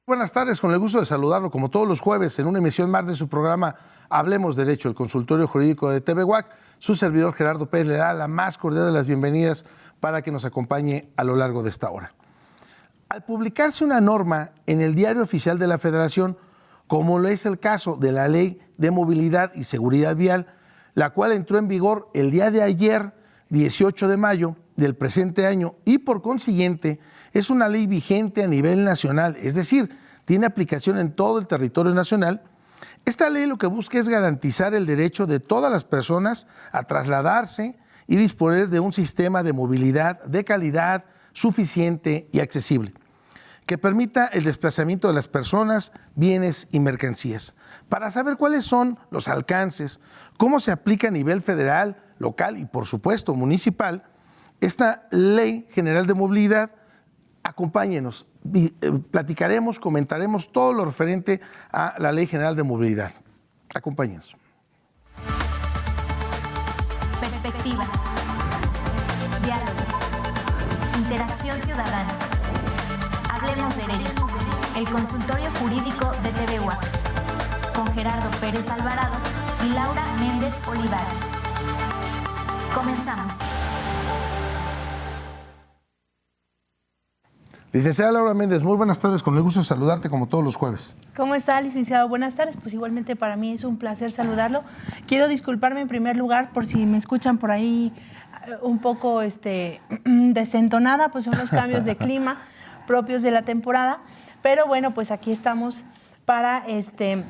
Buenas tardes, con el gusto de saludarlo como todos los jueves en una emisión más de su programa Hablemos Derecho, el consultorio jurídico de TV WAC. Su servidor Gerardo Pérez le da la más cordial de las bienvenidas para que nos acompañe a lo largo de esta hora. Al publicarse una norma en el Diario Oficial de la Federación, como lo es el caso de la Ley de Movilidad y Seguridad Vial, la cual entró en vigor el día de ayer, 18 de mayo del presente año, y por consiguiente es una ley vigente a nivel nacional, es decir, tiene aplicación en todo el territorio nacional. Esta ley lo que busca es garantizar el derecho de todas las personas a trasladarse y disponer de un sistema de movilidad de calidad, suficiente y accesible, que permita el desplazamiento de las personas, bienes y mercancías. Para saber cuáles son los alcances, cómo se aplica a nivel federal, local y por supuesto municipal, esta Ley General de Movilidad, acompáñenos, platicaremos, comentaremos todo lo referente a la Ley General de Movilidad. Acompáñenos. Perspectiva, diálogo, interacción ciudadana. Hablemos Derecho, el consultorio jurídico de TV WAC, con Gerardo Pérez Alvarado y Laura Méndez Olivares. Comenzamos. Licenciada Laura Méndez, muy buenas tardes, con el gusto de saludarte como todos los jueves. ¿Cómo está, licenciado? Buenas tardes, pues igualmente para mí es un placer saludarlo. Quiero disculparme en primer lugar por si me escuchan por ahí un poco desentonada, pues son los cambios de clima propios de la temporada, pero bueno, pues aquí estamos para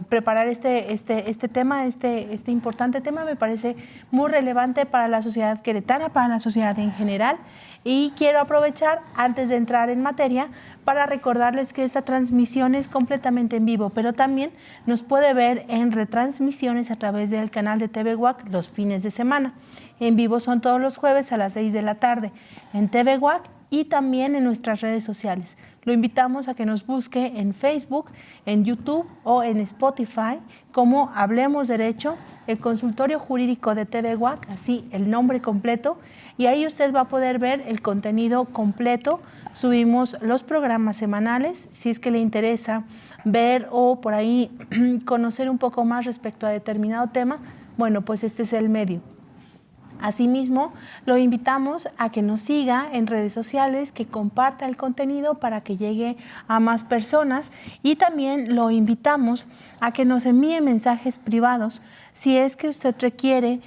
preparar este tema, este importante tema. Me parece muy relevante para la sociedad queretana, para la sociedad en general. Y quiero aprovechar, antes de entrar en materia, para recordarles que esta transmisión es completamente en vivo, pero también nos puede ver en retransmisiones a través del canal de TV WAC los fines de semana. En vivo son todos los jueves a las 6 de la tarde en TV WAC y también en nuestras redes sociales. Lo invitamos a que nos busque en Facebook, en YouTube o en Spotify como Hablemos Derecho, el consultorio jurídico de TV WAC, así el nombre completo, y ahí usted va a poder ver el contenido completo. Subimos los programas semanales, si es que le interesa ver o por ahí conocer un poco más respecto a determinado tema, bueno, pues este es el medio. Asimismo, lo invitamos a que nos siga en redes sociales, que comparta el contenido para que llegue a más personas, y también lo invitamos a que nos envíe mensajes privados si es que usted requiere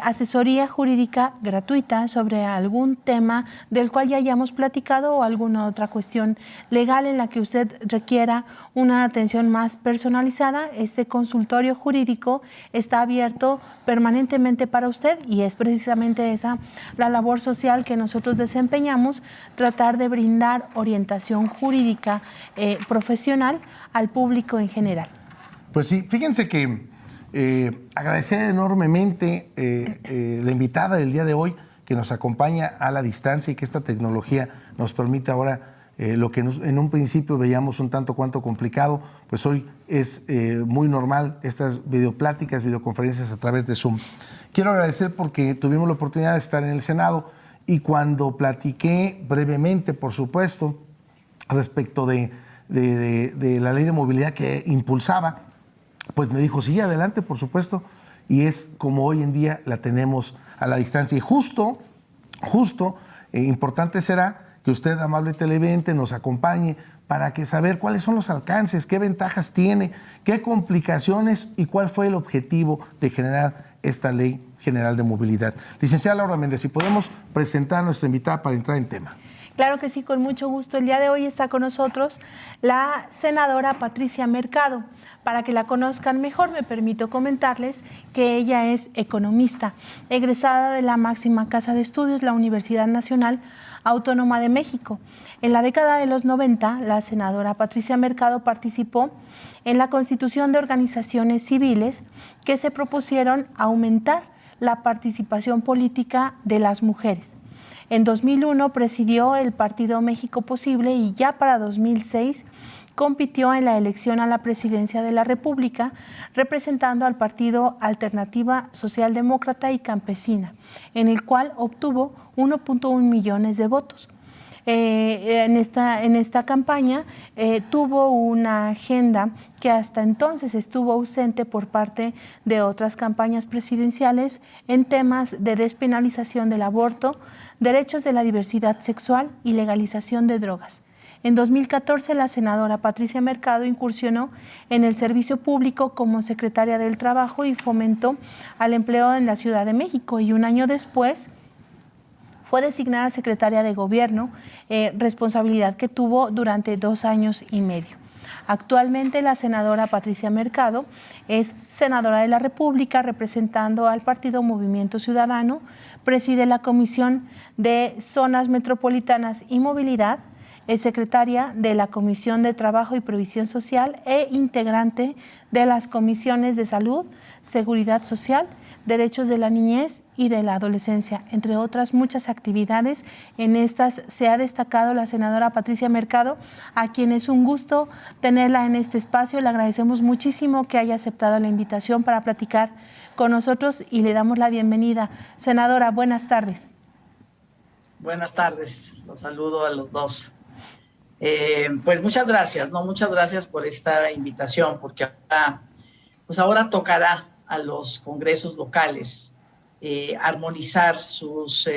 asesoría jurídica gratuita sobre algún tema del cual ya hayamos platicado o alguna otra cuestión legal en la que usted requiera una atención más personalizada. Este consultorio jurídico está abierto permanentemente para usted y es precisamente esa la labor social que nosotros desempeñamos, tratar de brindar orientación jurídica profesional al público en general. Pues sí, fíjense que agradecer enormemente la invitada del día de hoy que nos acompaña a la distancia y que esta tecnología nos permite ahora lo que en un principio veíamos un tanto cuanto complicado, pues hoy es muy normal estas videopláticas, videoconferencias a través de Zoom. Quiero agradecer porque tuvimos la oportunidad de estar en el Senado y cuando platiqué brevemente, por supuesto, respecto de la ley de movilidad que impulsaba, pues me dijo, sí, adelante, por supuesto, y es como hoy en día la tenemos a la distancia. Y justo, importante será que usted, amable televidente, nos acompañe para que saber cuáles son los alcances, qué ventajas tiene, qué complicaciones y cuál fue el objetivo de generar esta Ley General de Movilidad. Licenciada Laura Méndez, si podemos presentar a nuestra invitada para entrar en tema. Claro que sí, con mucho gusto. El día de hoy está con nosotros la senadora Patricia Mercado. Para que la conozcan mejor, me permito comentarles que ella es economista, egresada de la máxima casa de estudios, la Universidad Nacional Autónoma de México. En la década de los 90, la senadora Patricia Mercado participó en la constitución de organizaciones civiles que se propusieron aumentar la participación política de las mujeres. En 2001 presidió el Partido México Posible y ya para 2006 compitió en la elección a la presidencia de la República, representando al Partido Alternativa Socialdemócrata y Campesina, en el cual obtuvo 1.1 millones de votos. en esta campaña tuvo una agenda que hasta entonces estuvo ausente por parte de otras campañas presidenciales en temas de despenalización del aborto, derechos de la diversidad sexual y legalización de drogas. En 2014, la senadora Patricia Mercado incursionó en el servicio público como secretaria del Trabajo y fomentó al empleo en la Ciudad de México, y un año después fue designada secretaria de Gobierno, responsabilidad que tuvo durante 2 años y medio. Actualmente la senadora Patricia Mercado es senadora de la República representando al partido Movimiento Ciudadano, preside la Comisión de Zonas Metropolitanas y Movilidad, es secretaria de la Comisión de Trabajo y Previsión Social e integrante de las comisiones de Salud, Seguridad Social, Derechos de la Niñez y de la Adolescencia, entre otras muchas actividades. En estas se ha destacado la senadora Patricia Mercado, a quien es un gusto tenerla en este espacio. Le agradecemos muchísimo que haya aceptado la invitación para platicar con nosotros y le damos la bienvenida. Senadora, buenas tardes. Buenas tardes, los saludo a los dos. Pues muchas gracias, muchas gracias por esta invitación, porque ahora tocará a los congresos locales armonizar sus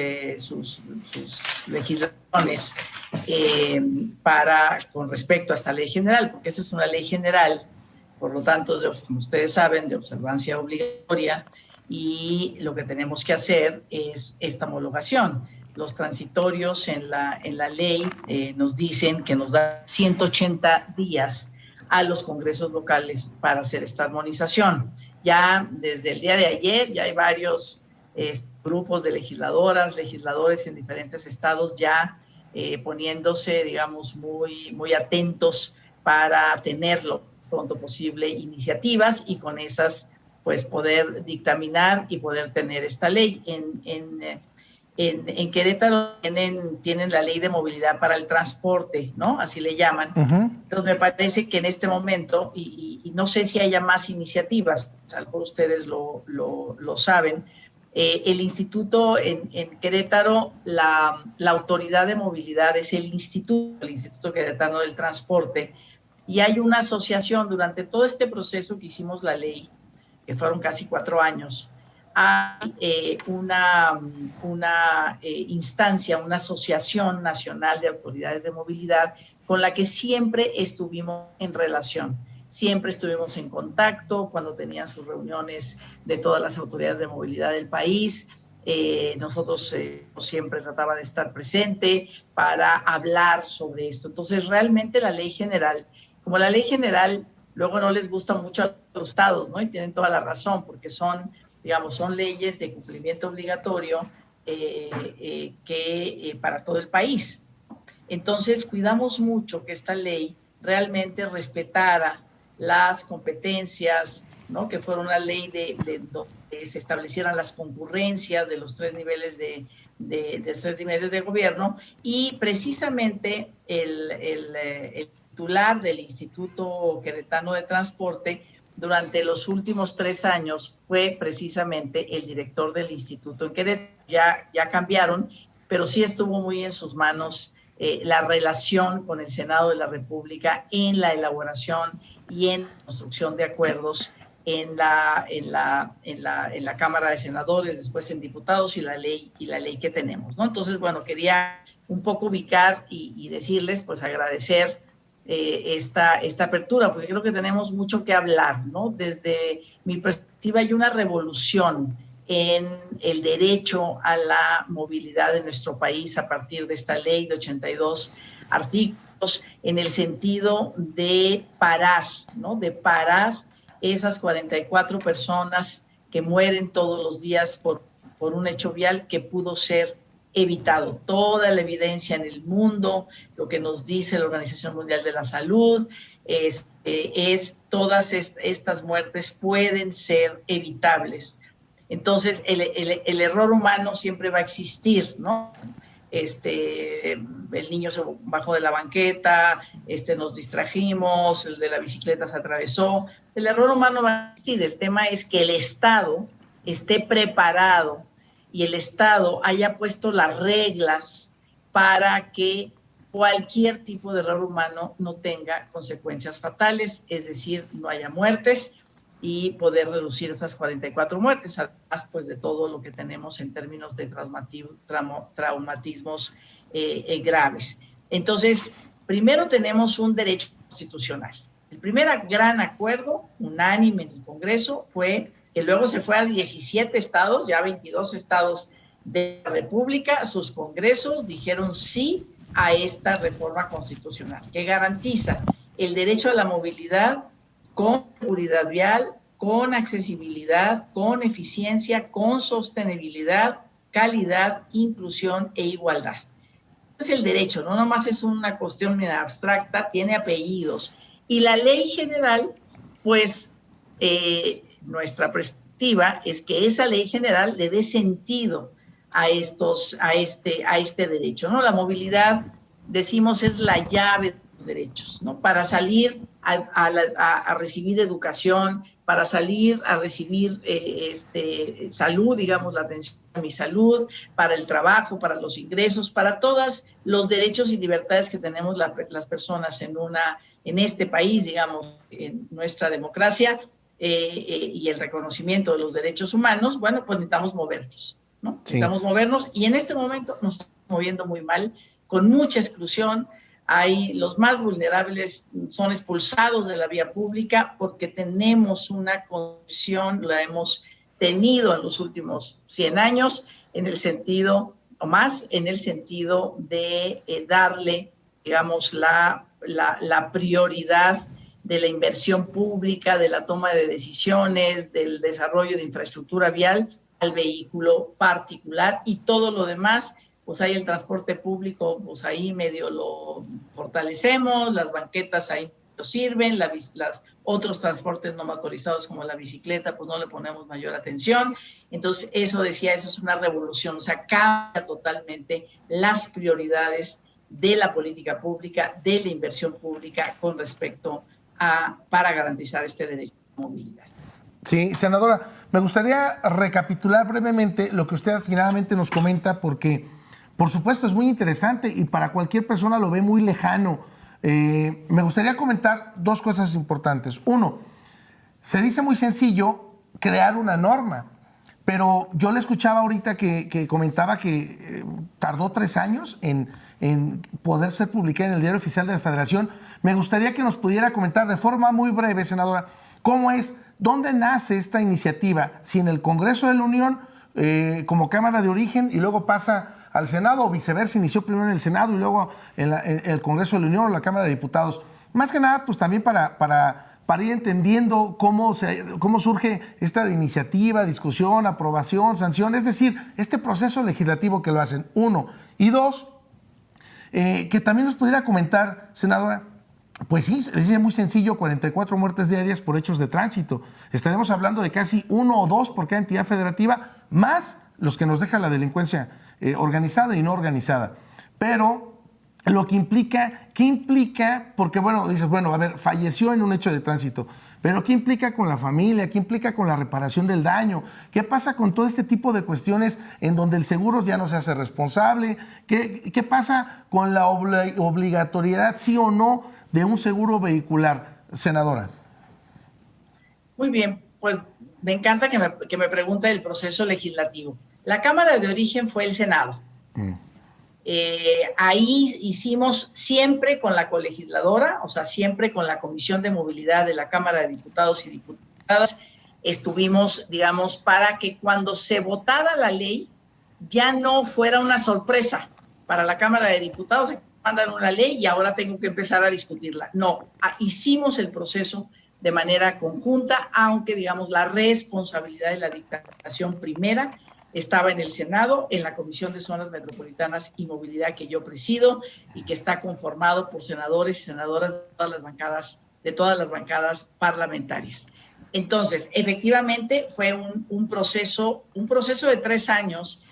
legislaciones con respecto a esta ley general, porque esta es una ley general, por lo tanto, como ustedes saben, de observancia obligatoria, y lo que tenemos que hacer es esta homologación. Los transitorios en la ley nos dicen que nos da 180 días a los congresos locales para hacer esta armonización. Ya desde el día de ayer ya hay varios grupos de legisladores en diferentes estados ya poniéndose, digamos, muy atentos para tenerlo pronto posible iniciativas y con esas pues poder dictaminar y poder tener esta ley. En Querétaro tienen la ley de movilidad para el transporte, ¿no? Así le llaman. Entonces me parece que en este momento, y no sé si haya más iniciativas, a lo mejor ustedes lo saben, el instituto en Querétaro, la autoridad de movilidad es el Instituto Queretano del Transporte, y hay una asociación durante todo este proceso que hicimos la ley, que fueron casi 4 años, hay una instancia, una asociación nacional de autoridades de movilidad con la que siempre estuvimos en relación, siempre estuvimos en contacto cuando tenían sus reuniones de todas las autoridades de movilidad del país. Nosotros siempre trataba de estar presente para hablar sobre esto. Entonces, realmente la ley general, como la ley general luego no les gusta mucho a los estados, ¿no? Y tienen toda la razón, porque son leyes de cumplimiento obligatorio para todo el país. Entonces, cuidamos mucho que esta ley realmente respetara las competencias, ¿no? Que fuera una ley donde se establecieran las concurrencias de los 3 niveles de 3 niveles de gobierno, y precisamente el titular del Instituto Queretano de Transporte durante los últimos 3 años fue precisamente el director del instituto en Querétaro. Ya cambiaron, pero sí estuvo muy en sus manos la relación con el Senado de la República en la elaboración y en construcción de acuerdos en la Cámara de Senadores, después en diputados, y la ley que tenemos, ¿no? Entonces, bueno, quería un poco ubicar y decirles, pues agradecer esta apertura, porque creo que tenemos mucho que hablar, ¿no? Desde mi perspectiva hay una revolución en el derecho a la movilidad de nuestro país a partir de esta ley de 82 artículos, en el sentido de parar, ¿no? De parar esas 44 personas que mueren todos los días por un hecho vial que pudo ser evitado. Toda la evidencia en el mundo, lo que nos dice la Organización Mundial de la Salud, es todas estas muertes pueden ser evitables. Entonces, el error humano siempre va a existir, ¿no? El niño se bajó de la banqueta, nos distrajimos, el de la bicicleta se atravesó. El error humano va a existir. El tema es que el Estado esté preparado y el Estado haya puesto las reglas para que cualquier tipo de error humano no tenga consecuencias fatales, es decir, no haya muertes y poder reducir esas 44 muertes, además pues, de todo lo que tenemos en términos de traumatismos graves. Entonces, primero tenemos un derecho constitucional. El primer gran acuerdo unánime en el Congreso fue que luego se fue a 17 estados, ya 22 estados de la República, sus congresos dijeron sí a esta reforma constitucional, que garantiza el derecho a la movilidad con seguridad vial, con accesibilidad, con eficiencia, con sostenibilidad, calidad, inclusión e igualdad. Es el derecho, no nomás es una cuestión abstracta, tiene apellidos. Y la ley general, pues nuestra perspectiva es que esa ley general le dé sentido a este derecho, ¿no? La movilidad, decimos, es la llave de los derechos, ¿no? Para salir a recibir educación, para salir a recibir salud, digamos, la atención a mi salud, para el trabajo, para los ingresos, para todos los derechos y libertades que tenemos las personas en este país, digamos, en nuestra democracia, y el reconocimiento de los derechos humanos. Bueno, pues necesitamos movernos, ¿no? Sí. Necesitamos movernos, y en este momento nos estamos moviendo muy mal, con mucha exclusión. Los más vulnerables son expulsados de la vía pública porque tenemos una condición, la hemos tenido en los últimos 100 años, en el sentido, o más, en el sentido de darle, digamos, la prioridad de la inversión pública, de la toma de decisiones, del desarrollo de infraestructura vial al vehículo particular, y todo lo demás, pues ahí el transporte público, pues ahí medio lo fortalecemos, las banquetas ahí lo sirven, los otros transportes no motorizados como la bicicleta, pues no le ponemos mayor atención. Entonces, eso es una revolución, o sea, cambia totalmente las prioridades de la política pública, de la inversión pública con respecto para garantizar este derecho a la movilidad. Sí, senadora, me gustaría recapitular brevemente lo que usted atinadamente nos comenta, porque, por supuesto, es muy interesante y para cualquier persona lo ve muy lejano. Me gustaría comentar dos cosas importantes. Uno, se dice muy sencillo crear una norma, pero yo le escuchaba ahorita que comentaba que tardó 3 años en poder ser publicada en el Diario Oficial de la Federación. Me gustaría que nos pudiera comentar de forma muy breve, senadora, cómo es, dónde nace esta iniciativa, si en el Congreso de la Unión como Cámara de Origen y luego pasa al Senado, o viceversa, inició primero en el Senado y luego en el Congreso de la Unión o la Cámara de Diputados. Más que nada, pues también para ir entendiendo cómo surge esta iniciativa, discusión, aprobación, sanción, es decir, este proceso legislativo que lo hacen, uno. Y dos, que también nos pudiera comentar, senadora, pues sí, es muy sencillo, 44 muertes diarias por hechos de tránsito. Estaremos hablando de casi 1 o 2 por cada entidad federativa, más los que nos deja la delincuencia organizada y no organizada. Pero lo que implica, ¿qué implica? Porque bueno, dices, bueno, a ver, falleció en un hecho de tránsito, pero ¿qué implica con la familia? ¿Qué implica con la reparación del daño? ¿Qué pasa con todo este tipo de cuestiones en donde el seguro ya no se hace responsable? ¿Qué pasa con la obligatoriedad, sí o no, de un seguro vehicular, senadora? Muy bien, pues me encanta que me pregunte el proceso legislativo. La Cámara de Origen fue el Senado. Ahí hicimos siempre con la colegisladora, o sea, siempre con la Comisión de Movilidad de la Cámara de Diputados y Diputadas, estuvimos, digamos, para que cuando se votara la ley ya no fuera una sorpresa para la Cámara de Diputados, mandan una ley y ahora tengo que empezar a discutirla. No, hicimos el proceso de manera conjunta, aunque, digamos, la responsabilidad de la dictaminación primera estaba en el Senado, en la Comisión de Zonas Metropolitanas y Movilidad que yo presido y que está conformado por senadores y senadoras de todas las bancadas parlamentarias. Entonces, efectivamente, fue un proceso de 3 años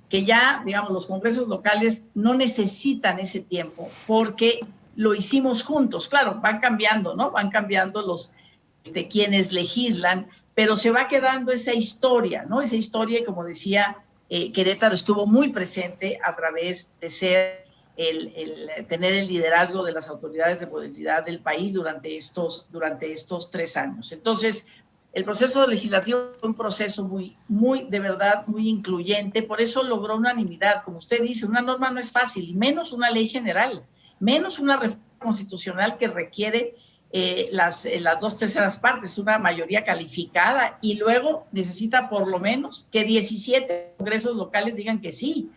que ya, digamos, los congresos locales no necesitan ese tiempo porque lo hicimos juntos. Claro, van cambiando, ¿no? Van cambiando quienes legislan, pero se va quedando esa historia, ¿no? Esa historia, como decía, Querétaro estuvo muy presente a través de ser tener el liderazgo de las autoridades de movilidad del país durante estos 3 años. Entonces, el proceso legislativo fue un proceso de verdad, muy incluyente, por eso logró unanimidad. Como usted dice, una norma no es fácil, y menos una ley general, menos una reforma constitucional que requiere las 2/3 partes, una mayoría calificada, y luego necesita por lo menos que 17 congresos locales digan que sí.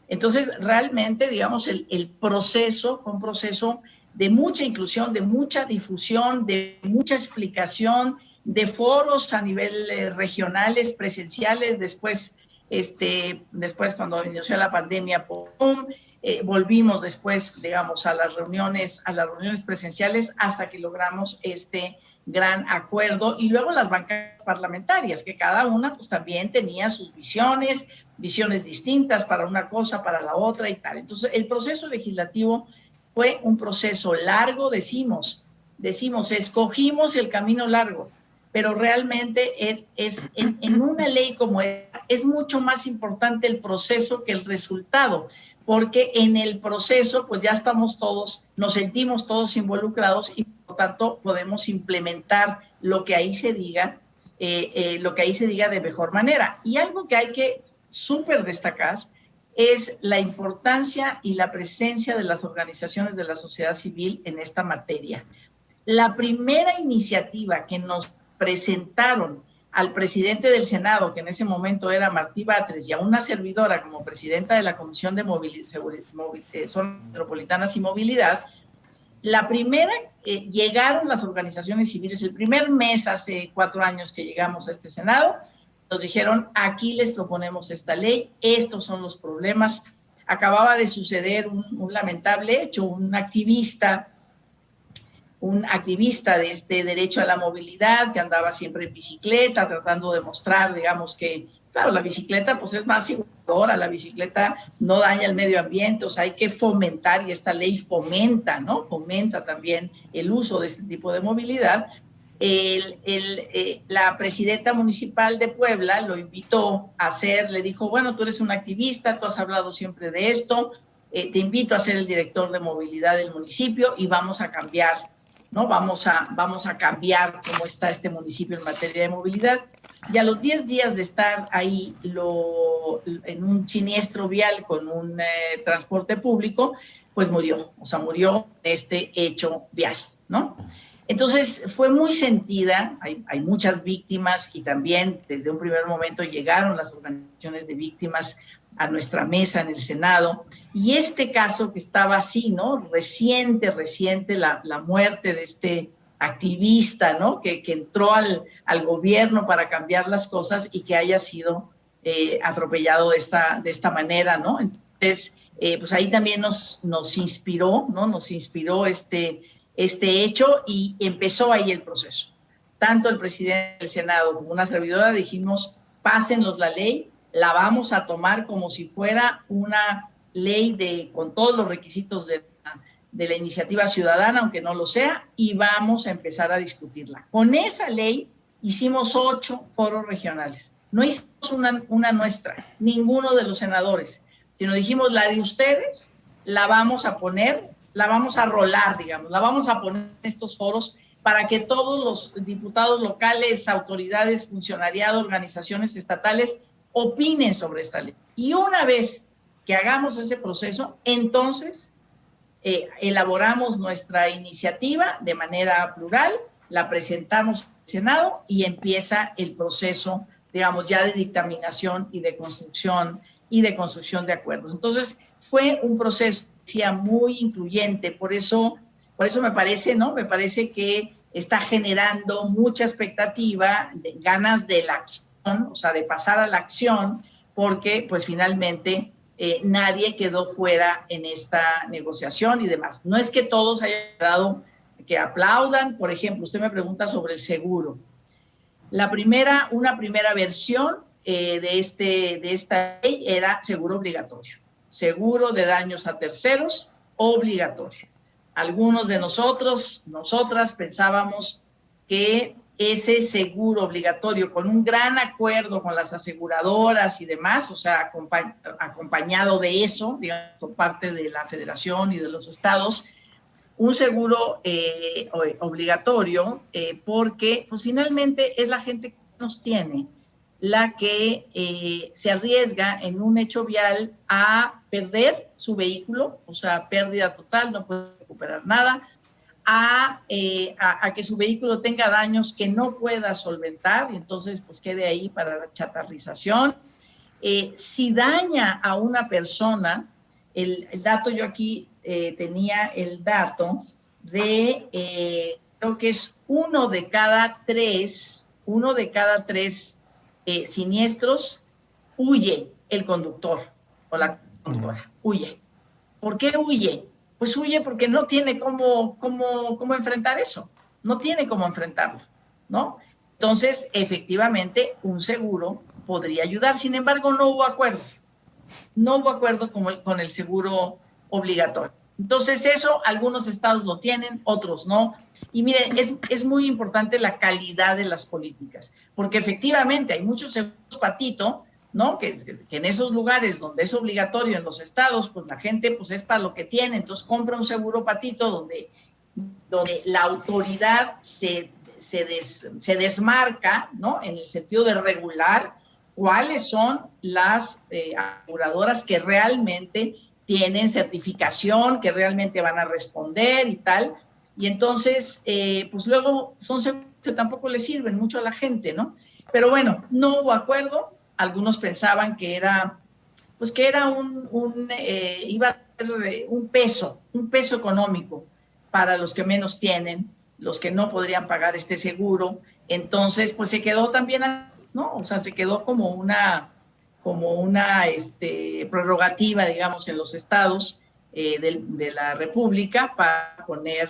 Entonces, realmente, digamos, el proceso fue un proceso de mucha inclusión, de mucha difusión, de mucha explicación, de foros a nivel regionales, presenciales. Después cuando inició la pandemia, volvimos después, digamos, a las reuniones presenciales hasta que logramos este gran acuerdo. Y luego las bancadas parlamentarias, que cada una pues también tenía sus visiones distintas para una cosa, para la otra y tal. Entonces, el proceso legislativo fue un proceso largo, decimos, escogimos el camino largo, pero realmente en una ley como esta es mucho más importante el proceso que el resultado, porque en el proceso pues ya nos sentimos todos involucrados y por lo tanto podemos implementar lo que ahí se diga, de mejor manera. Y algo que hay que súper destacar es la importancia y la presencia de las organizaciones de la sociedad civil en esta materia. La primera iniciativa que nos presentaron al presidente del Senado, que en ese momento era Martí Batres, y a una servidora como presidenta de la Comisión de Zonas Metropolitanas y Movilidad, la primera, llegaron las organizaciones civiles, el primer mes hace 4 años que llegamos a este Senado, nos dijeron, aquí les proponemos esta ley, estos son los problemas. Acababa de suceder un lamentable hecho, un activista de este derecho a la movilidad, que andaba siempre en bicicleta, tratando de mostrar, digamos, que, claro, la bicicleta pues es más igualadora, la bicicleta no daña el medio ambiente, o sea, hay que fomentar, y esta ley fomenta, ¿no? Fomenta también el uso de este tipo de movilidad. La presidenta municipal de Puebla lo invitó a le dijo, bueno, tú eres un activista, tú has hablado siempre de esto, te invito a ser el director de movilidad del municipio y vamos a cambiar, ¿no? Vamos a cambiar cómo está este municipio en materia de movilidad. Y a los 10 días de estar ahí en un siniestro vial con un transporte público, pues murió este hecho vial, ¿no? Entonces fue muy sentida, hay muchas víctimas y también desde un primer momento llegaron las organizaciones de víctimas a nuestra mesa en el Senado, y este caso que estaba así, ¿no? Reciente la muerte de este activista, ¿no? Que entró al gobierno para cambiar las cosas y que haya sido atropellado de esta manera, ¿no? Entonces, pues ahí también nos inspiró, ¿no? Nos inspiró este hecho y empezó ahí el proceso. Tanto el presidente del Senado como una servidora dijimos, pásenlos la ley, la vamos a tomar como si fuera una ley con todos los requisitos de la iniciativa ciudadana, aunque no lo sea, y vamos a empezar a discutirla. Con esa ley hicimos 8 foros regionales. No hicimos una nuestra, ninguno de los senadores, sino dijimos, la de ustedes la vamos a poner, la vamos a rolar, digamos, la vamos a poner en estos foros para que todos los diputados locales, autoridades, funcionariado, organizaciones estatales opinen sobre esta ley. Y una vez que hagamos ese proceso, entonces elaboramos nuestra iniciativa de manera plural, la presentamos al Senado y empieza el proceso, digamos, ya de dictaminación y de construcción de acuerdos. Entonces, fue un proceso muy incluyente, por eso me parece, ¿no? Me parece que está generando mucha expectativa, ganas de la acción, o sea, de pasar a la acción, porque pues finalmente nadie quedó fuera en esta negociación y demás. No es que todos hayan quedado, que aplaudan. Por ejemplo, usted me pregunta sobre el seguro. Una primera versión de esta ley era seguro obligatorio. Seguro de daños a terceros, obligatorio. Algunos de nosotras pensábamos que ese seguro obligatorio con un gran acuerdo con las aseguradoras y demás, o sea, acompañado de eso, digamos, por parte de la Federación y de los estados, un seguro obligatorio, porque pues finalmente es la gente que nos tiene la que se arriesga en un hecho vial a perder su vehículo, o sea, pérdida total, no puede recuperar nada, a que su vehículo tenga daños que no pueda solventar y entonces pues quede ahí para la chatarrización. Si daña a una persona, el dato yo aquí tenía el dato de, creo que es uno de cada tres siniestros, huye el conductor o la conductora, huye. ¿Por qué huye? Pues huye porque no tiene cómo enfrentar eso, no tiene cómo enfrentarlo, ¿no? Entonces, efectivamente, un seguro podría ayudar. Sin embargo, no hubo acuerdo con el seguro obligatorio. Entonces, eso algunos estados lo tienen, otros no. Y miren, es muy importante la calidad de las políticas, porque efectivamente hay muchos seguros patito, ¿no? Que en esos lugares donde es obligatorio en los estados, pues la gente pues es para lo que tiene, entonces compra un seguro patito donde la autoridad se desmarca, ¿no? En el sentido de regular cuáles son las aseguradoras que realmente tienen certificación, que realmente van a responder y tal. Y entonces, pues luego son seguros que tampoco le sirven mucho a la gente, ¿no? Pero bueno, no hubo acuerdo. Algunos pensaban que era, pues que era iba a ser un peso económico para los que menos tienen, los que no podrían pagar este seguro. Entonces, pues se quedó también, ¿no? O sea, se quedó como una prerrogativa, digamos, en los estados de la República para poner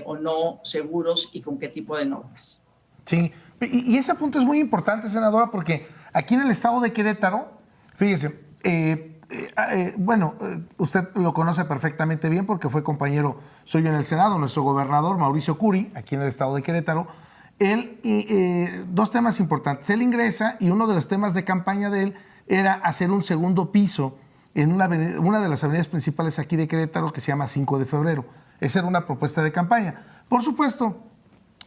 o no seguros y con qué tipo de normas. Sí, y ese punto es muy importante, senadora, porque aquí en el estado de Querétaro, fíjese, usted lo conoce perfectamente bien porque fue compañero suyo en el Senado, nuestro gobernador Mauricio Curi, aquí en el estado de Querétaro. Él, dos temas importantes. Él ingresa y uno de los temas de campaña de él era hacer un segundo piso en una de las avenidas principales aquí de Querétaro que se llama 5 de febrero. Esa era una propuesta de campaña. Por supuesto,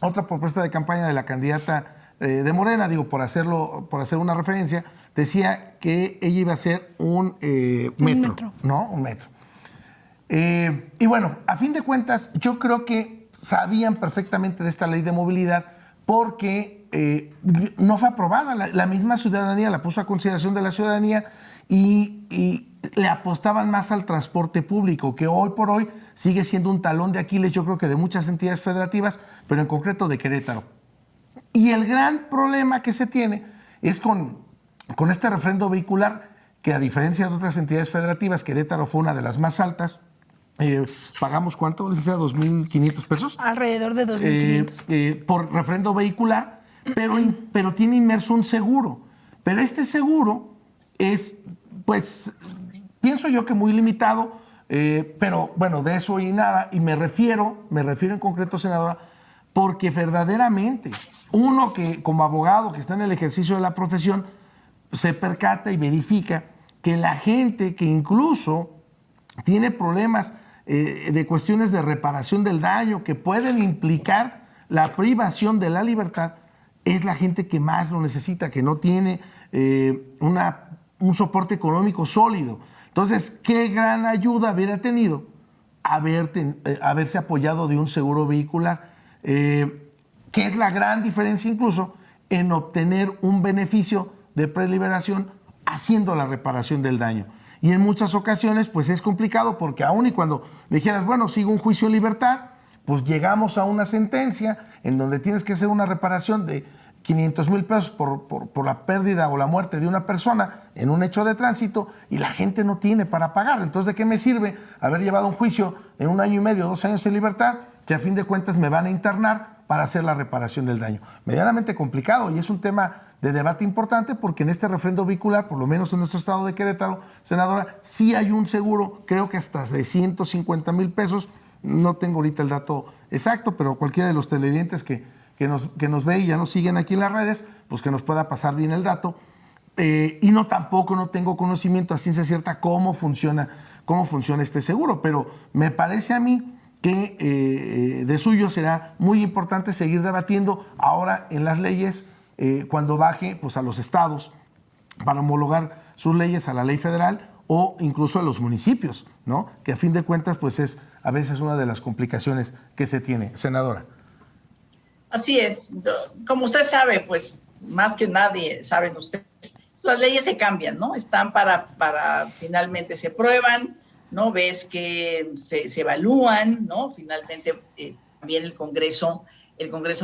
otra propuesta de campaña de la candidata de Morena, digo, por hacer una referencia, decía que ella iba a hacer un metro, ¿no? Un metro. Y bueno, a fin de cuentas, yo creo que sabían perfectamente de esta ley de movilidad porque no fue aprobada. La misma ciudadanía la puso a consideración de la ciudadanía y le apostaban más al transporte público, que hoy por hoy sigue siendo un talón de Aquiles, yo creo que de muchas entidades federativas, pero en concreto de Querétaro. Y el gran problema que se tiene es con este refrendo vehicular, que a diferencia de otras entidades federativas, Querétaro fue una de las más altas. ¿Pagamos cuánto, licenciada? ¿2,500 pesos? Alrededor de 2,500. Por refrendo vehicular, pero tiene inmerso un seguro. Pero este seguro es, pues, pienso yo que muy limitado, pero bueno, de eso y nada. Y me refiero en concreto, senadora, porque verdaderamente uno que como abogado que está en el ejercicio de la profesión se percata y verifica que la gente que incluso tiene problemas de cuestiones de reparación del daño que pueden implicar la privación de la libertad, es la gente que más lo necesita, que no tiene un soporte económico sólido. Entonces, qué gran ayuda hubiera tenido haberse apoyado de un seguro vehicular, que es la gran diferencia incluso en obtener un beneficio de preliberación haciendo la reparación del daño. Y en muchas ocasiones, pues es complicado porque aún y cuando dijeras, bueno, sigo un juicio en libertad, pues llegamos a una sentencia en donde tienes que hacer una reparación de 500,000 pesos por la pérdida o la muerte de una persona en un hecho de tránsito y la gente no tiene para pagar. Entonces, ¿de qué me sirve haber llevado un juicio en 1 año y medio, 2 años en libertad, que a fin de cuentas me van a internar para hacer la reparación del daño? Medianamente complicado y es un tema de debate importante porque en este refrendo vehicular, por lo menos en nuestro estado de Querétaro, senadora, sí hay un seguro, creo que hasta de 150,000 pesos, no tengo ahorita el dato exacto, pero cualquiera de los televidentes que que nos ve y ya nos siguen aquí en las redes, pues que nos pueda pasar bien el dato. Y tampoco no tengo conocimiento a ciencia cierta cómo funciona este seguro, pero me parece a mí que de suyo será muy importante seguir debatiendo ahora en las leyes cuando baje pues, a los estados para homologar sus leyes a la ley federal o incluso a los municipios, ¿no? Que a fin de cuentas pues es a veces una de las complicaciones que se tiene. Senadora. Así es. Como usted sabe, pues más que nadie saben ustedes, las leyes se cambian, ¿no? Están para finalmente se prueban, ¿no? Ves que se evalúan, ¿no? Finalmente también el Congreso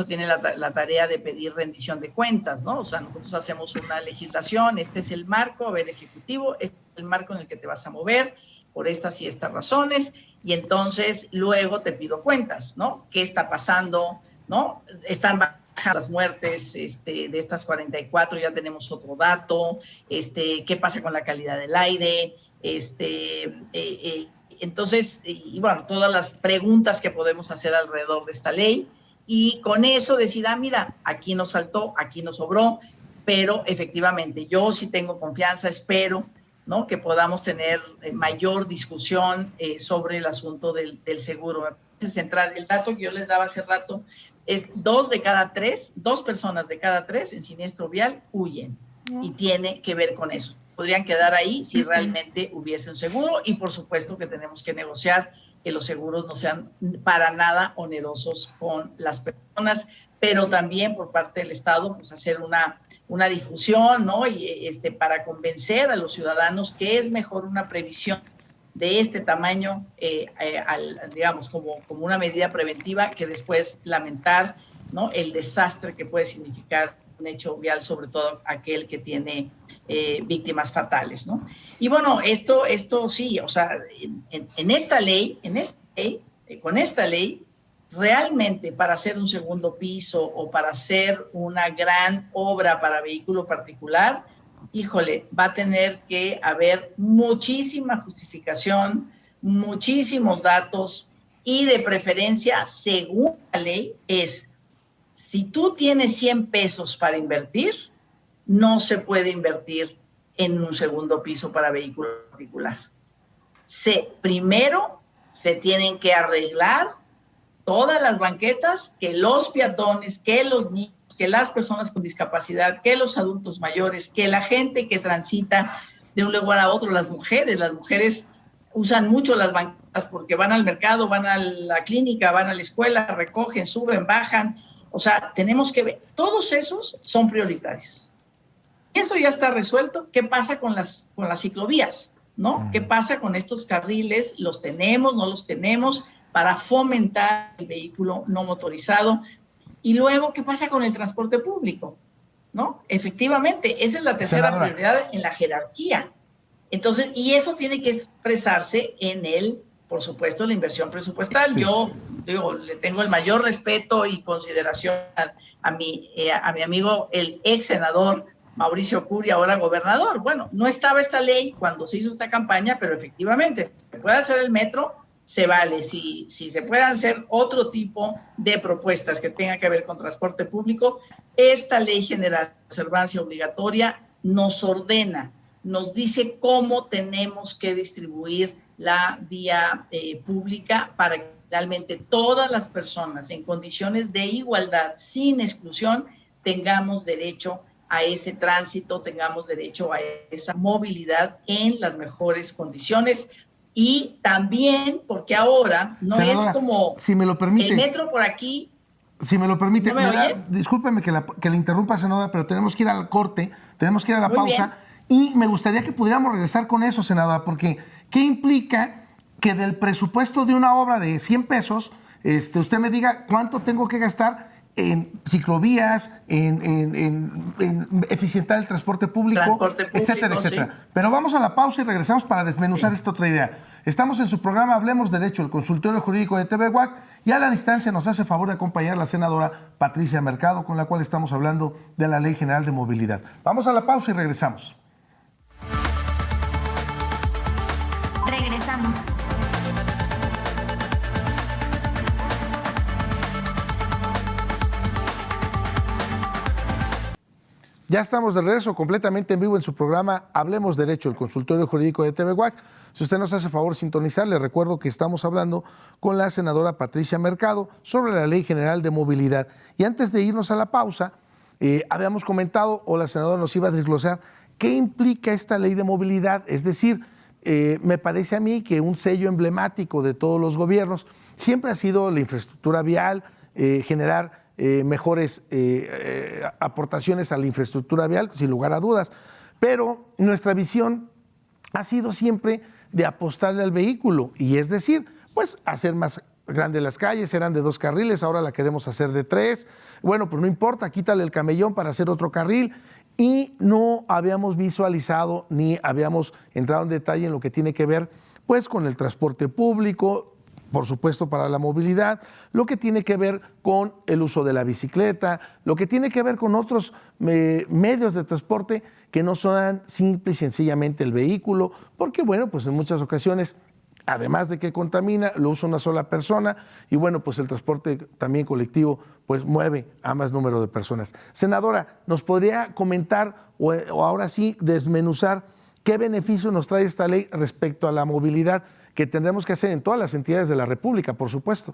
tiene la tarea de pedir rendición de cuentas, ¿no? O sea, nosotros hacemos una legislación, este es el marco, a ver, ejecutivo, este es el marco en el que te vas a mover por estas y estas razones, y entonces luego te pido cuentas, ¿no? ¿Qué está pasando, no? Están bajando las muertes de estas 44, ya tenemos otro dato, ¿qué pasa con la calidad del aire? Entonces, y bueno, todas las preguntas que podemos hacer alrededor de esta ley, y con eso decir, mira, aquí nos faltó, aquí nos sobró, pero efectivamente yo sí tengo confianza, espero, ¿no? Que podamos tener mayor discusión sobre el asunto del seguro. Central, el dato que yo les daba hace rato es 2 personas de cada 3 en siniestro vial huyen, y tiene que ver con eso. Podrían quedar ahí si realmente hubiese un seguro, y por supuesto que tenemos que negociar que los seguros no sean para nada onerosos con las personas, pero también por parte del Estado pues hacer una difusión, ¿no? Y para convencer a los ciudadanos que es mejor una previsión de este tamaño, digamos, como una medida preventiva, que después lamentar, ¿no? El desastre que puede significar un hecho vial, sobre todo aquel que tiene víctimas fatales, ¿no? Y bueno, esto sí, o sea, con esta ley, realmente para hacer un segundo piso o para hacer una gran obra para vehículo particular, híjole, va a tener que haber muchísima justificación, muchísimos datos, y de preferencia, según la ley, si tú tienes 100 pesos para invertir, no se puede invertir en un segundo piso para vehículo particular. Primero se tienen que arreglar todas las banquetas, que los peatones, que los niños, que las personas con discapacidad, que los adultos mayores, que la gente que transita de un lugar a otro, las mujeres usan mucho las banquetas porque van al mercado, van a la clínica, van a la escuela, recogen, suben, bajan. O sea, tenemos que ver, todos esos son prioritarios. Eso ya está resuelto. ¿Qué pasa con las ciclovías, no? ¿Qué pasa con estos carriles? ¿Los tenemos, no los tenemos? Para fomentar el vehículo no motorizado. Y luego, ¿qué pasa con el transporte público? ¿No? Efectivamente, esa es la tercera prioridad en la jerarquía. Entonces, y eso tiene que expresarse en por supuesto, la inversión presupuestal. Sí. Yo digo, le tengo el mayor respeto y consideración a mi amigo, el ex senador Mauricio Curi, ahora gobernador. Bueno, no estaba esta ley cuando se hizo esta campaña, pero efectivamente, se puede hacer el metro, se vale. Si se pueden hacer otro tipo de propuestas que tengan que ver con transporte público, esta Ley General de Observancia Obligatoria nos ordena, nos dice cómo tenemos que distribuir la vía pública para que realmente todas las personas en condiciones de igualdad, sin exclusión, tengamos derecho a ese tránsito, tengamos derecho a esa movilidad en las mejores condiciones. Y también porque ahora no senadora, es como si me lo permite, el metro por aquí. Si me lo permite, discúlpeme que la interrumpa, senadora, pero tenemos que ir al corte, tenemos que ir a la pausa. Bien. Y me gustaría que pudiéramos regresar con eso, senadora, porque ¿qué implica que del presupuesto de una obra de 100 pesos, usted me diga cuánto tengo que gastar en ciclovías, en eficientar el transporte público, etcétera, etcétera? Sí. Pero vamos a la pausa y regresamos para desmenuzar esta otra idea. Estamos en su programa Hablemos Derecho, el consultorio jurídico de TV WAC, y a la distancia nos hace favor de acompañar la senadora Patricia Mercado, con la cual estamos hablando de la Ley General de Movilidad. Vamos a la pausa y regresamos. Regresamos. Ya estamos de regreso completamente en vivo en su programa Hablemos Derecho, el consultorio jurídico de TVWAC. Si usted nos hace favor sintonizar, le recuerdo que estamos hablando con la senadora Patricia Mercado sobre la Ley General de Movilidad. Y antes de irnos a la pausa, habíamos comentado, o la senadora nos iba a desglosar, qué implica esta Ley de Movilidad. Es decir, me parece a mí que un sello emblemático de todos los gobiernos siempre ha sido la infraestructura vial, generar mejores aportaciones a la infraestructura vial, sin lugar a dudas. Pero nuestra visión ha sido siempre de apostarle al vehículo, y es decir, pues hacer más grandes las calles. Eran de 2 carriles, ahora la queremos hacer de 3. Bueno, pues no importa, quítale el camellón para hacer otro carril. Y no habíamos visualizado ni habíamos entrado en detalle en lo que tiene que ver pues con el transporte público, por supuesto para la movilidad, lo que tiene que ver con el uso de la bicicleta, lo que tiene que ver con otros medios de transporte que no son simple y sencillamente el vehículo, porque bueno, pues en muchas ocasiones, además de que contamina, lo usa una sola persona, y bueno, pues el transporte también colectivo pues mueve a más número de personas. Senadora, ¿nos podría comentar o ahora sí desmenuzar qué beneficio nos trae esta ley respecto a la movilidad que tendremos que hacer en todas las entidades de la República, por supuesto?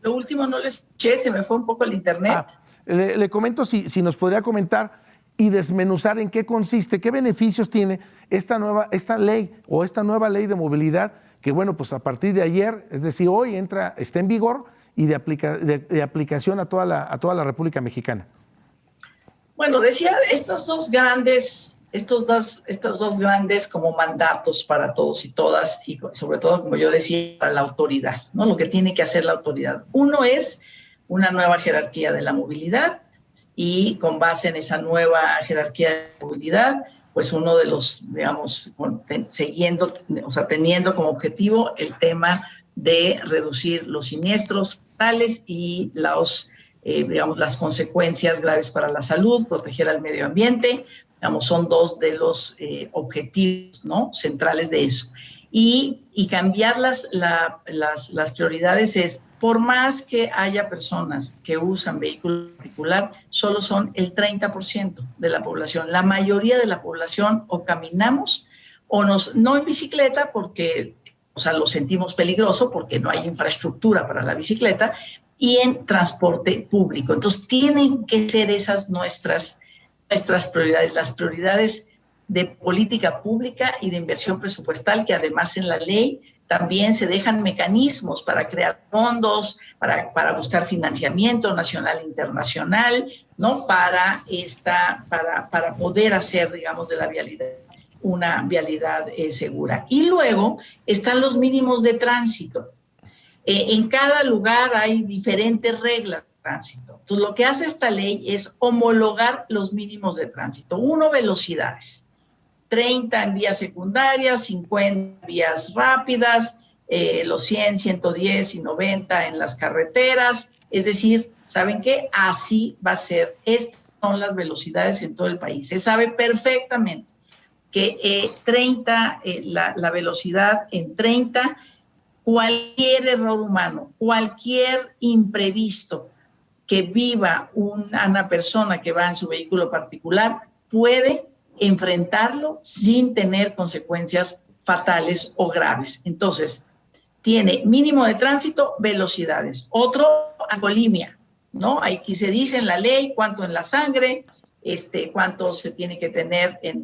Lo último no lo escuché, se me fue un poco el internet. Le comento si nos podría comentar y desmenuzar en qué consiste, qué beneficios tiene esta ley o esta nueva ley de movilidad que, bueno, pues a partir de ayer, es decir, hoy está en vigor y de aplicación a toda la República Mexicana. Bueno, decía estos dos grandes como mandatos para todos y todas, y sobre todo, como yo decía, para la autoridad, ¿no? Lo que tiene que hacer la autoridad. Uno es una nueva jerarquía de la movilidad, y con base en esa nueva jerarquía de movilidad, pues uno de los, digamos, teniendo como objetivo el tema de reducir los siniestros fatales y las consecuencias graves para la salud, proteger al medio ambiente. Digamos, son dos de los objetivos, ¿no?, centrales de eso. Y cambiar las prioridades es, por más que haya personas que usan vehículo particular, solo son el 30% de la población. La mayoría de la población o caminamos o no en bicicleta porque, lo sentimos peligroso porque no hay infraestructura para la bicicleta, y en transporte público. Entonces tienen que ser esas nuestras prioridades, las prioridades de política pública y de inversión presupuestal, que además en la ley también se dejan mecanismos para crear fondos, para buscar financiamiento nacional e internacional, ¿no?, para poder hacer, digamos, de la vialidad una vialidad segura. Y luego están los mínimos de tránsito. En cada lugar hay diferentes reglas de tránsito. Entonces, lo que hace esta ley es homologar los mínimos de tránsito. 1, velocidades. 30 en vías secundarias, 50 en vías rápidas, los 100, 110 y 90 en las carreteras. Es decir, ¿saben qué? Así va a ser. Estas son las velocidades en todo el país. Se sabe perfectamente que la velocidad en 30, cualquier error humano, cualquier imprevisto que viva una persona que va en su vehículo particular puede enfrentarlo sin tener consecuencias fatales o graves. Entonces, tiene mínimo de tránsito, velocidades. Otro, alcoholemia, ¿no? Aquí se dice en la ley cuánto en la sangre, cuánto se tiene que tener en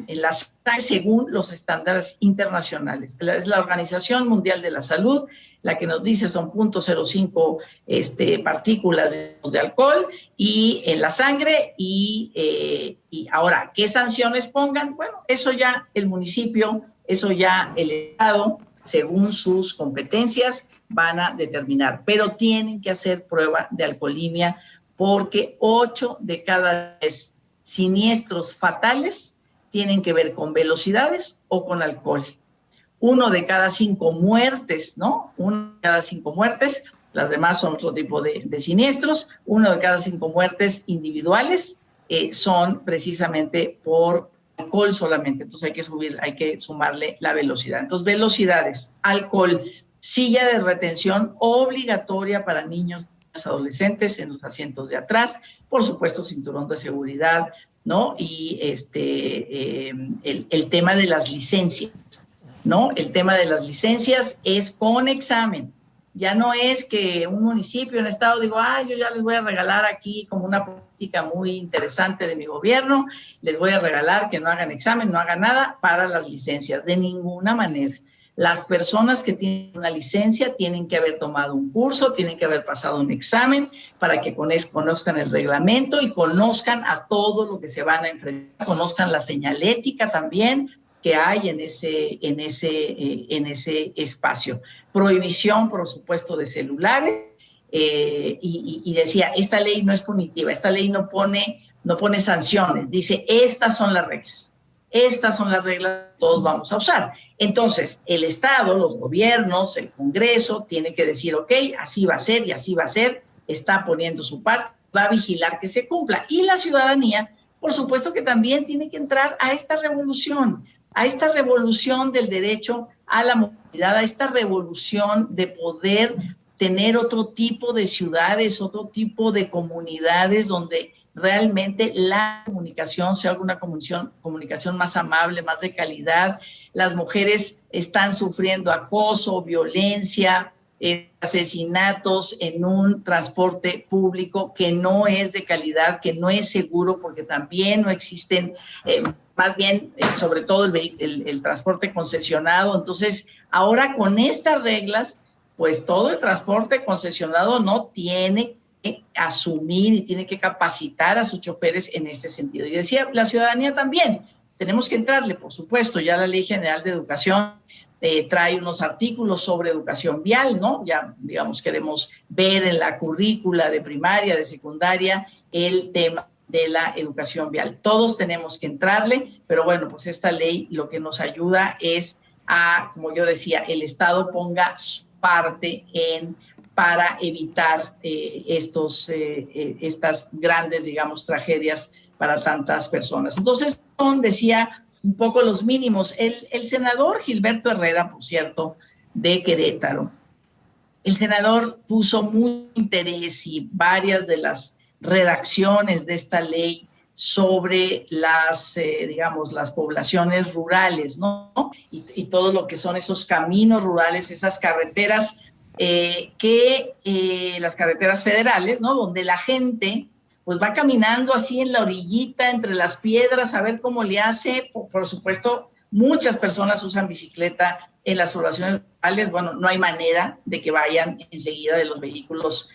la sangre según los estándares internacionales. Es la Organización Mundial de la Salud la que nos dice son 0.05 partículas de alcohol y en la sangre, y ahora, ¿qué sanciones pongan? Bueno, eso ya el municipio, eso ya el Estado, según sus competencias, van a determinar, pero tienen que hacer prueba de alcoholemia, porque 8 de cada 10 siniestros fatales tienen que ver con velocidades o con alcohol. 1 de cada 5 muertes, ¿no? 1 de cada 5 muertes, las demás son otro tipo de siniestros. 1 de cada 5 muertes individuales son precisamente por alcohol solamente. Entonces hay que sumarle la velocidad. Entonces, velocidades, alcohol, silla de retención obligatoria para niños adolescentes en los asientos de atrás, por supuesto cinturón de seguridad, ¿no? Y el tema de las licencias, ¿no? El tema de las licencias es con examen. Ya no es que un municipio, un estado, digo, yo ya les voy a regalar aquí como una política muy interesante de mi gobierno, les voy a regalar que no hagan examen, no hagan nada para las licencias. De ninguna manera. Las personas que tienen una licencia tienen que haber tomado un curso, tienen que haber pasado un examen para que conozcan el reglamento y conozcan a todo lo que se van a enfrentar, conozcan la señalética también que hay en ese espacio. Prohibición, por supuesto, de celulares y decía, esta ley no es punitiva, esta ley no pone sanciones, dice, estas son las reglas. Estas son las reglas que todos vamos a usar. Entonces, el Estado, los gobiernos, el Congreso, tiene que decir, ok, así va a ser y así va a ser, está poniendo su parte, va a vigilar que se cumpla. Y la ciudadanía, por supuesto que también tiene que entrar a esta revolución del derecho a la movilidad, a esta revolución de poder tener otro tipo de ciudades, otro tipo de comunidades donde realmente la comunicación sea una comunicación más amable, más de calidad. Las mujeres están sufriendo acoso, violencia, asesinatos en un transporte público que no es de calidad, que no es seguro, porque también no existen, más bien, sobre todo el transporte concesionado. Entonces, ahora con estas reglas, pues todo el transporte concesionado no tiene que asumir y tiene que capacitar a sus choferes en este sentido. Y decía, la ciudadanía también, tenemos que entrarle, por supuesto, ya la Ley General de Educación trae unos artículos sobre educación vial, ¿no? Ya, digamos, queremos ver en la currícula de primaria, de secundaria, el tema de la educación vial. Todos tenemos que entrarle, pero bueno, pues esta ley lo que nos ayuda es a, como yo decía, el Estado ponga su parte para evitar estas grandes, digamos, tragedias para tantas personas. Entonces, decía un poco los mínimos. El senador Gilberto Herrera, por cierto, de Querétaro, el senador puso mucho interés y varias de las redacciones de esta ley sobre digamos, las poblaciones rurales, ¿no? Y todo lo que son esos caminos rurales, esas carreteras las carreteras federales, ¿no? Donde la gente pues va caminando así en la orillita, entre las piedras, a ver cómo le hace. Por supuesto, muchas personas usan bicicleta en las poblaciones rurales. Bueno, no hay manera de que vayan enseguida de los vehículos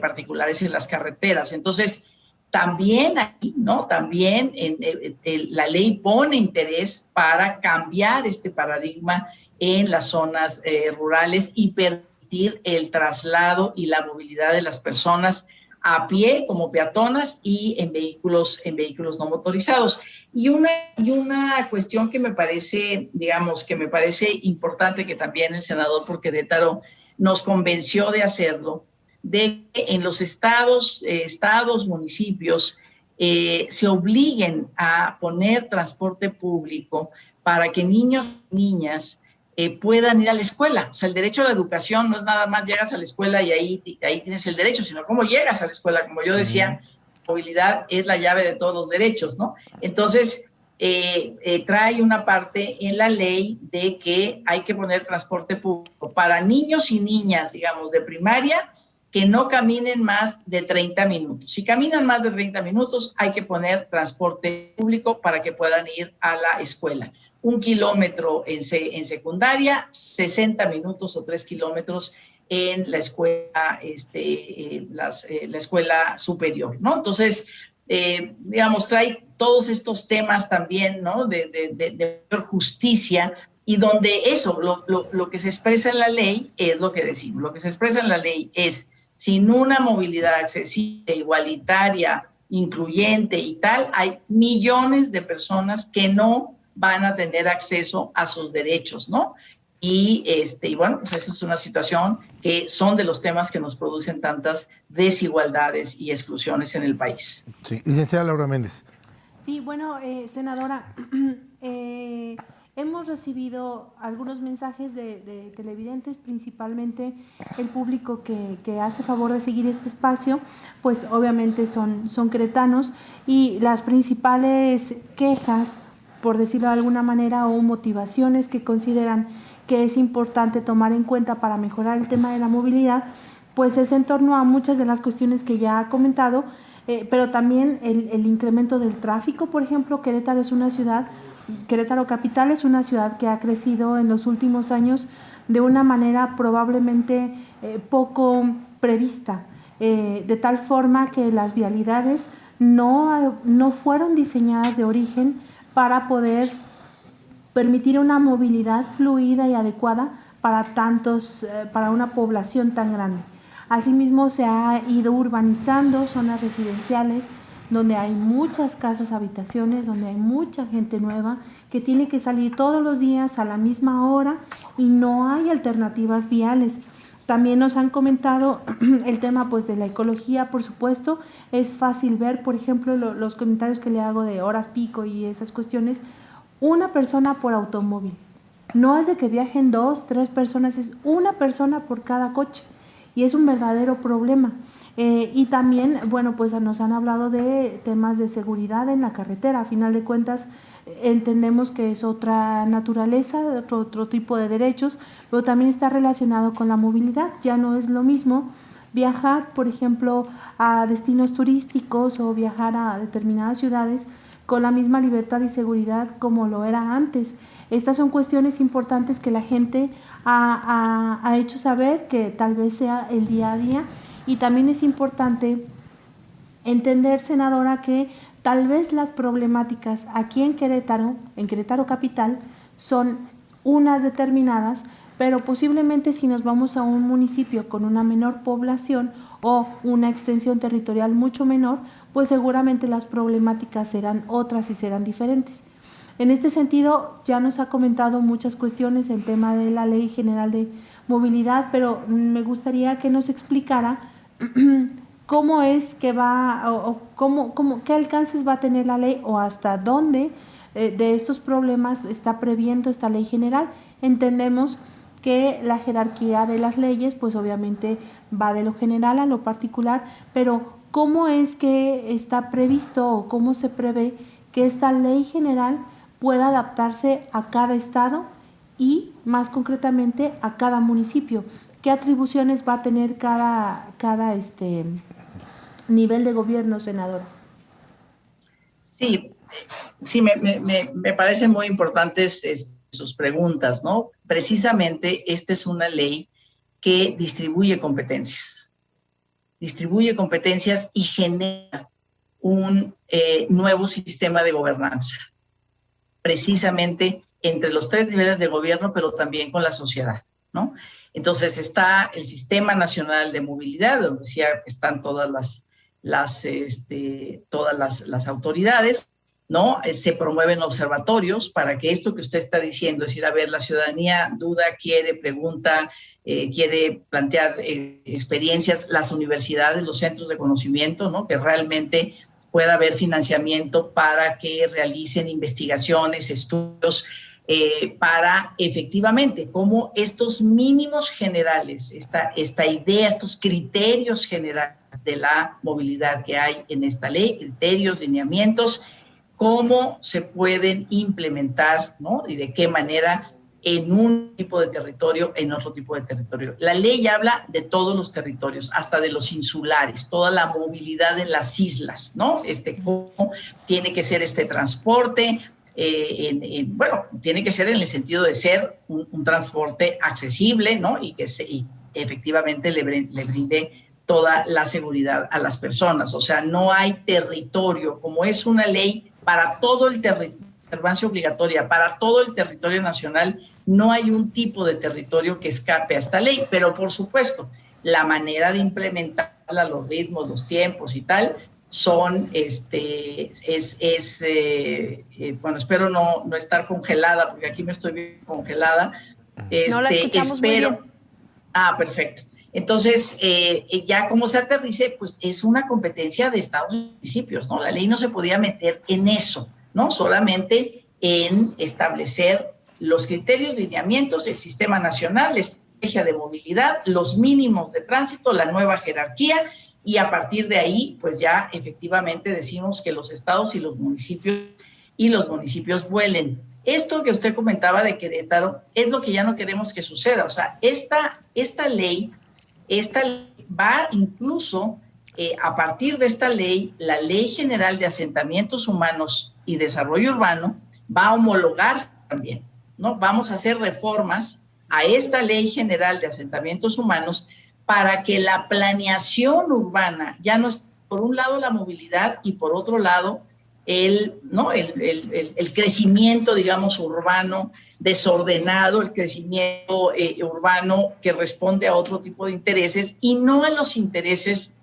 particulares en las carreteras. Entonces, también ahí, ¿no? También la ley pone interés para cambiar este paradigma en las zonas rurales y permitir el traslado y la movilidad de las personas a pie como peatonas y en vehículos no motorizados. Y una cuestión que me parece, digamos, que me parece importante, que también el senador por Querétaro nos convenció de hacerlo, de que en los estados, municipios, se obliguen a poner transporte público para que niños y niñas puedan ir a la escuela. O sea, el derecho a la educación no es nada más llegas a la escuela y ahí tienes el derecho, sino cómo llegas a la escuela. Como yo decía, movilidad es la llave de todos los derechos, ¿no? Entonces, trae una parte en la ley de que hay que poner transporte público para niños y niñas, digamos, de primaria, que no caminen más de 30 minutos. Si caminan más de 30 minutos, hay que poner transporte público para que puedan ir a la escuela. 1 kilómetro en secundaria, 60 minutos o 3 kilómetros en la escuela, la escuela superior, ¿no? Entonces, digamos, trae todos estos temas también, ¿no? De justicia, y donde eso, lo que se expresa en la ley es lo que decimos. Lo que se expresa en la ley es, sin una movilidad accesible, igualitaria, incluyente y tal, hay millones de personas que no van a tener acceso a sus derechos, ¿no? Y bueno, pues esa es una situación que son de los temas que nos producen tantas desigualdades y exclusiones en el país. Sí, licenciada Laura Méndez. Sí, bueno, senadora, hemos recibido algunos mensajes de televidentes, principalmente el público que hace favor de seguir este espacio, pues obviamente son queretanos, y las principales quejas, por decirlo de alguna manera, o motivaciones que consideran que es importante tomar en cuenta para mejorar el tema de la movilidad, pues es en torno a muchas de las cuestiones que ya ha comentado, pero también el incremento del tráfico. Por ejemplo, Querétaro Capital es una ciudad que ha crecido en los últimos años de una manera probablemente poco prevista, de tal forma que las vialidades no fueron diseñadas de origen para poder permitir una movilidad fluida y adecuada para una población tan grande. Asimismo, se ha ido urbanizando zonas residenciales donde hay muchas casas habitaciones, donde hay mucha gente nueva que tiene que salir todos los días a la misma hora y no hay alternativas viales. También nos han comentado el tema pues de la ecología, por supuesto. Es fácil ver, por ejemplo, los comentarios que le hago de horas pico y esas cuestiones. Una persona por automóvil. No es de que viajen 2, 3 personas, es una persona por cada coche. Y es un verdadero problema. Y también, bueno, pues nos han hablado de temas de seguridad en la carretera. A final de cuentas, entendemos que es otra naturaleza, otro tipo de derechos, pero también está relacionado con la movilidad. Ya no es lo mismo viajar, por ejemplo, a destinos turísticos o viajar a determinadas ciudades con la misma libertad y seguridad como lo era antes. Estas son cuestiones importantes que la gente ha hecho saber, que tal vez sea el día a día, y también es importante entender, senadora, que tal vez las problemáticas aquí en Querétaro Capital, son unas determinadas, pero posiblemente si nos vamos a un municipio con una menor población o una extensión territorial mucho menor, pues seguramente las problemáticas serán otras y serán diferentes. En este sentido, ya nos ha comentado muchas cuestiones el tema de la Ley General de Movilidad, pero me gustaría que nos explicara cómo es que va, o qué alcances va a tener la ley, o hasta dónde de estos problemas está previendo esta Ley General. Entendemos que la jerarquía de las leyes, pues obviamente va de lo general a lo particular, pero ¿cómo es que está previsto o cómo se prevé que esta Ley General pueda adaptarse a cada estado y, más concretamente, a cada municipio? ¿Qué atribuciones va a tener cada nivel de gobierno, senador? Sí, me parecen muy importantes sus preguntas, ¿no? Precisamente esta es una ley que distribuye competencias y genera un nuevo sistema de gobernanza, precisamente entre los 3 niveles de gobierno, pero también con la sociedad, ¿no? Entonces está el Sistema Nacional de Movilidad, donde decía están todas las autoridades, ¿no? Se promueven observatorios para que esto que usted está diciendo, es decir, a ver, la ciudadanía duda, quiere, pregunta, quiere plantear experiencias, las universidades, los centros de conocimiento, ¿no? Que realmente pueda haber financiamiento para que realicen investigaciones, estudios, para efectivamente cómo estos mínimos generales, esta idea, estos criterios generales de la movilidad que hay en esta ley, criterios, lineamientos, cómo se pueden implementar, ¿no? Y de qué manera en un tipo de territorio, en otro tipo de territorio. La ley habla de todos los territorios, hasta de los insulares, toda la movilidad en las islas, ¿no? Cómo tiene que ser este transporte, bueno, tiene que ser en el sentido de ser un transporte accesible, ¿no? Y que efectivamente le brinde toda la seguridad a las personas. O sea, no hay territorio, como es una ley para todo el territorio, observancia obligatoria para todo el territorio nacional, no hay un tipo de territorio que escape a esta ley, pero por supuesto, la manera de implementarla, los ritmos, los tiempos y tal, son, bueno, espero no estar congelada, porque aquí me estoy viendo congelada. No la escuchamos muy bien. Ah, perfecto. Entonces, ya como se aterrice, pues es una competencia de estados y municipios, ¿no? La ley no se podía meter en eso, ¿no? Solamente en establecer los criterios, lineamientos, el sistema nacional, la estrategia de movilidad, los mínimos de tránsito, la nueva jerarquía, y a partir de ahí, pues ya efectivamente decimos que los estados y los municipios vuelen. Esto que usted comentaba de Querétaro es lo que ya no queremos que suceda. O sea, esta ley va incluso, a partir de esta ley, la Ley General de Asentamientos Humanos y Desarrollo Urbano va a homologarse también, ¿no? Vamos a hacer reformas a esta Ley General de Asentamientos Humanos para que la planeación urbana ya no es, por un lado, la movilidad y por otro lado, el crecimiento, digamos, urbano desordenado, el crecimiento urbano que responde a otro tipo de intereses y no a los intereses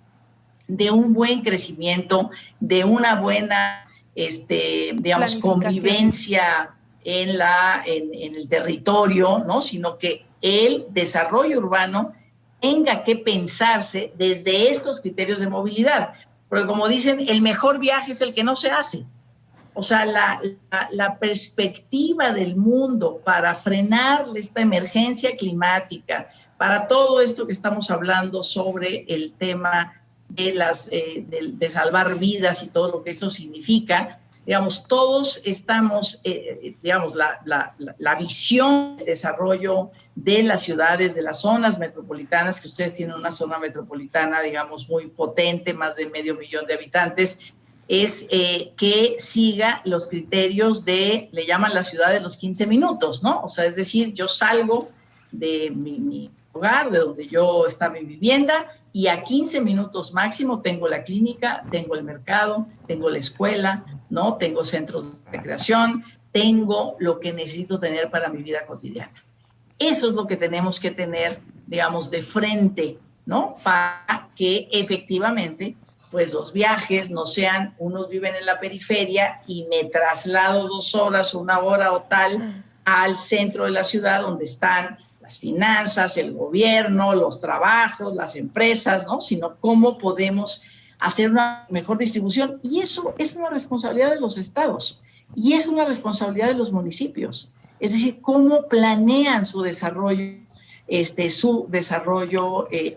de un buen crecimiento, de una buena, digamos, convivencia en el territorio, ¿no? Sino que el desarrollo urbano tenga que pensarse desde estos criterios de movilidad. Porque como dicen, el mejor viaje es el que no se hace. O sea, la perspectiva del mundo para frenar esta emergencia climática, para todo esto que estamos hablando sobre el tema de salvar vidas y todo lo que eso significa, digamos, todos estamos, digamos, la visión de desarrollo de las ciudades, de las zonas metropolitanas, que ustedes tienen una zona metropolitana, digamos, muy potente, más de 500,000 de habitantes, es que siga los criterios le llaman la ciudad de los 15 minutos, ¿no? O sea, es decir, yo salgo de mi hogar, de donde yo está mi vivienda, y a 15 minutos máximo tengo la clínica, tengo el mercado, tengo la escuela, ¿no? Tengo centros de recreación, tengo lo que necesito tener para mi vida cotidiana. Eso es lo que tenemos que tener, digamos, de frente, ¿no? Para que efectivamente, pues los viajes no sean, unos viven en la periferia y me traslado 2 horas, 1 hora o tal al centro de la ciudad donde están las finanzas, el gobierno, los trabajos, las empresas, ¿no? Sino cómo podemos hacer una mejor distribución. Y eso es una responsabilidad de los estados y es una responsabilidad de los municipios. Es decir, cómo planean su desarrollo,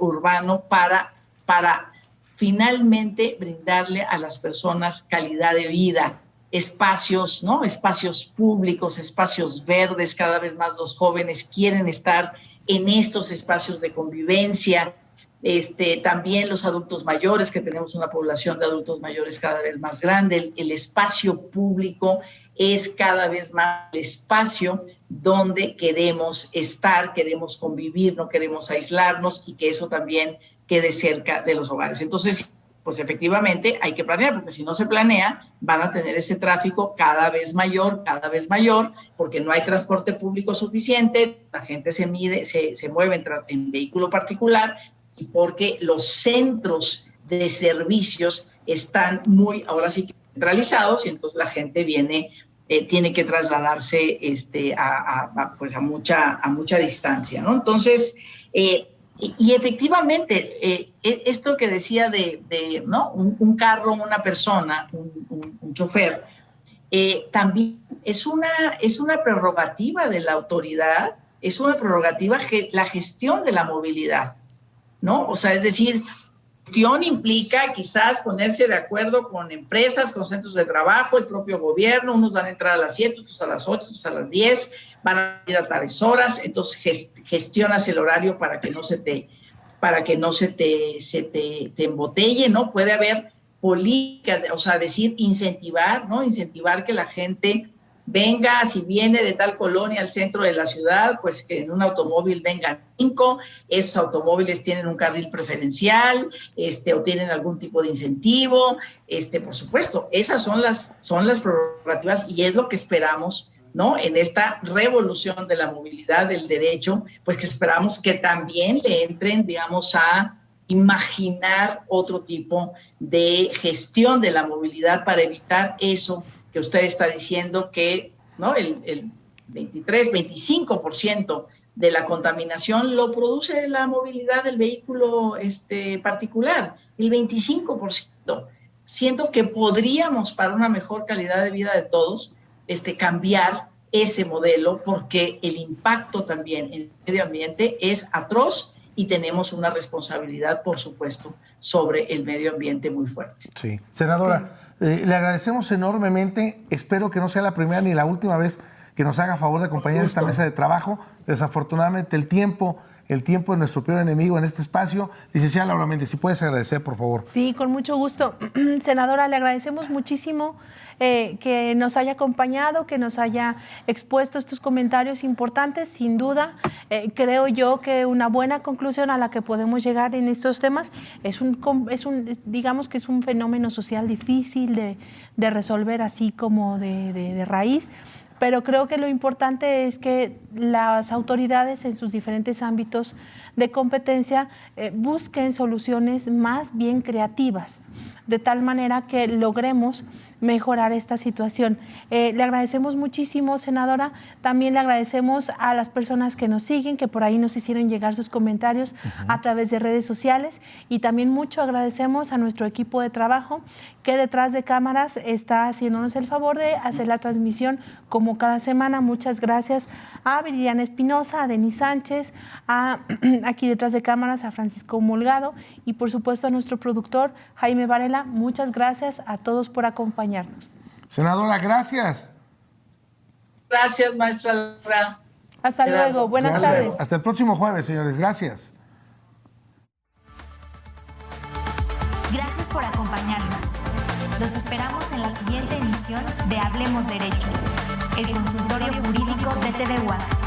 urbano para finalmente brindarle a las personas calidad de vida, espacios, ¿no? Espacios públicos, espacios verdes. Cada vez más los jóvenes quieren estar en estos espacios de convivencia. También los adultos mayores, que tenemos una población de adultos mayores cada vez más grande. El espacio público es cada vez más el espacio donde queremos estar, queremos convivir, no queremos aislarnos, y que eso también quede cerca de los hogares. Entonces, pues efectivamente hay que planear, porque si no se planea, van a tener ese tráfico cada vez mayor, porque no hay transporte público suficiente, la gente se mueve en vehículo particular, y porque los centros de servicios están ahora sí que centralizados, y entonces la gente tiene que trasladarse pues a mucha distancia, ¿no? Entonces, y efectivamente, esto que decía ¿no? un carro, una persona, un chofer, también es una prerrogativa de la autoridad, es una prerrogativa la gestión de la movilidad, ¿no? O sea, es decir, gestión implica quizás ponerse de acuerdo con empresas, con centros de trabajo, el propio gobierno. Unos van a entrar a las 7, otros a las 8, otros a las 10, van a ir a tales horas, entonces gestionas el horario para que no se te embotelle, ¿no? Puede haber políticas, o sea, incentivar, ¿no? Incentivar que la gente venga, si viene de tal colonia al centro de la ciudad, pues que en un automóvil vengan 5, esos automóviles tienen un carril preferencial, o tienen algún tipo de incentivo, por supuesto, esas son las prerrogativas, y es lo que esperamos, ¿no? En esta revolución de la movilidad, del derecho, pues que esperamos que también le entren, digamos, a imaginar otro tipo de gestión de la movilidad para evitar eso que usted está diciendo, que, ¿no? el 23-25% de la contaminación lo produce la movilidad del vehículo particular, el 25%. Siento que podríamos, para una mejor calidad de vida de todos, cambiar ese modelo porque el impacto también en el medio ambiente es atroz y tenemos una responsabilidad, por supuesto, sobre el medio ambiente muy fuerte. Sí. Senadora, le agradecemos enormemente. Espero que no sea la primera ni la última vez que nos haga favor de acompañar en esta mesa de trabajo. Desafortunadamente, el tiempo es nuestro peor enemigo en este espacio. Licenciada Laura Méndez, si puedes agradecer, por favor. Sí, con mucho gusto. Senadora, le agradecemos muchísimo que nos haya acompañado, que nos haya expuesto estos comentarios importantes. Sin duda, creo yo que una buena conclusión a la que podemos llegar en estos temas digamos que es un fenómeno social difícil de resolver así como de raíz. Pero creo que lo importante es que las autoridades en sus diferentes ámbitos de competencia busquen soluciones más bien creativas, de tal manera que logremos mejorar esta situación. Le agradecemos muchísimo, senadora. También le agradecemos a las personas que nos siguen, que por ahí nos hicieron llegar sus comentarios a través de redes sociales. Y también mucho agradecemos a nuestro equipo de trabajo que detrás de cámaras está haciéndonos el favor de hacer la transmisión como cada semana. Muchas gracias a Viridiana Espinosa, a Denis Sánchez, aquí detrás de cámaras a Francisco Mulgado y por supuesto a nuestro productor Jaime Varela. Muchas gracias a todos por acompañarnos. Senadora, gracias. Gracias, maestra Laura. Hasta luego. Buenas tardes. Hasta el próximo jueves, señores. Gracias. Gracias por acompañarnos. Los esperamos en la siguiente emisión de Hablemos Derecho, el consultorio jurídico de TV WAC.